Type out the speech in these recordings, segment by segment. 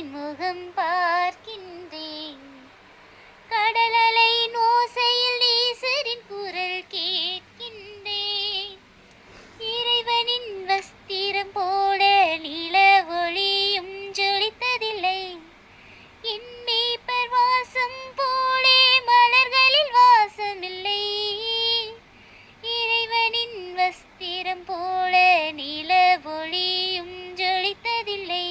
தேவனின் முகம் பார்க்கின்றேன். கடலலையின் ஓசையில் நேசரின் குரல் கேட்கின்றேன். இறைவனின் வஸ்திரம் போல நில ஒளியும் ஜொலித்ததில்லை. என் மேய்ப்பர் வாசம் போலே மலர்களில் வாசமில்லை. இறைவனின் வஸ்திரம் போல நில ஒளியும் ஜொலித்ததில்லை.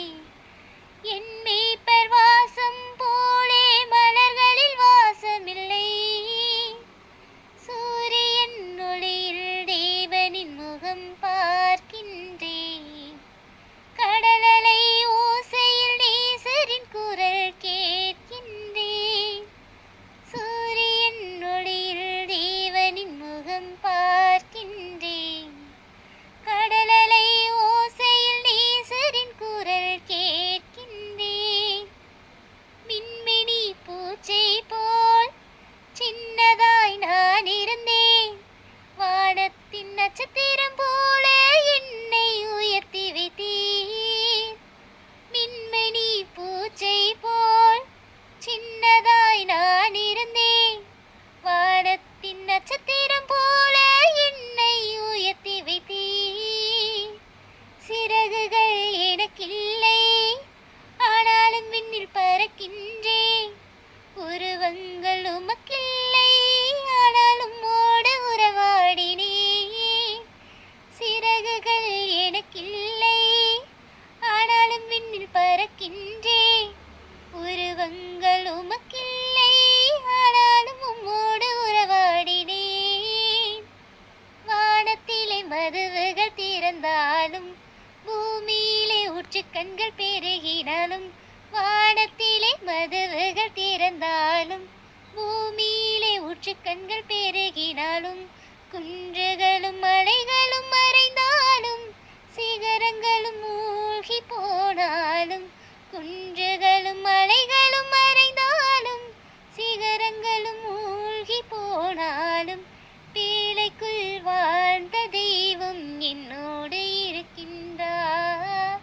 என் மேய்ப்பர் வாசம் போலே மலர்களில் வாசமில்லை. சூரியன் ஒளியில் தேவனின் முகம் பார்க்கின்றேன். கடலலை ஓசையில் நேசரின் குரல் கேட்கின்றேன். சூரியன் ஒளியில் தேவனின் முகம் பார்க்கின்றேன். கடலலை ஓசையில் நேசரின் குரல் கேட்கின்றேன். மின்மினி பூச்சை போல் சின்னதாய் நான் இருந்தேன். வானத்தின் நட்சத்திரம் போல என்னை உயர்த்தி வைத்தீர். மின்மினி பூச்சை போல் சின்னதாய் நான் இருந்தேன். வானத்தின் நட்சத்திரம் போல என்னை உயர்த்தி வைத்தீர். சிறகுகள் எனக்கில்லை, ஆனாலும் விண்ணில் பறக்கின்றேன். உருவங்கள் உமக்கில்லை, ஆனாலும் உம்மோடு உறவாடினேன். சிறகுகள் எனக்கில்லை, ஆனாலும் விண்ணில் பறக்கின்றேன். உருவங்கள் உமக்கில்லை, ஆனாலும் உம்மோடு உறவாடினேன். வானத்திலே மதவுகள் திறந்தாலும், பூமியிலே ஊற்றுக்கண்கள் பெருகினாலும். வானத்திலே மதவுகள் திறந்தாலும், பூமியிலே ஊற்றுக்கண்கள் பெருகினாலும். குன்றுகளும் மலைகளும் மறைந்தாலும், சிகரங்களும் மூழ்கி போனாலும். குன்றுகளும் மலைகளும் மறைந்தாலும், சிகரங்களும் மூழ்கி போனாலும். பேழைக்குள் வாழ்ந்த தெய்வம் என்னோடு இருக்கின்றார்.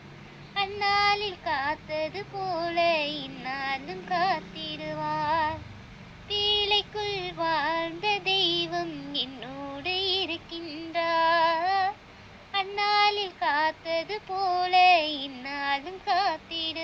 அந்நாளில் காத்தது போல இந்நாளும் காத்திடுவார். பேழைக்குள் வாழ்ந்த தெய்வம் என்னோடு இருக்கின்றார். அந்நாளில் காத்தது போல இந்நாளும் காத்திடுவார்.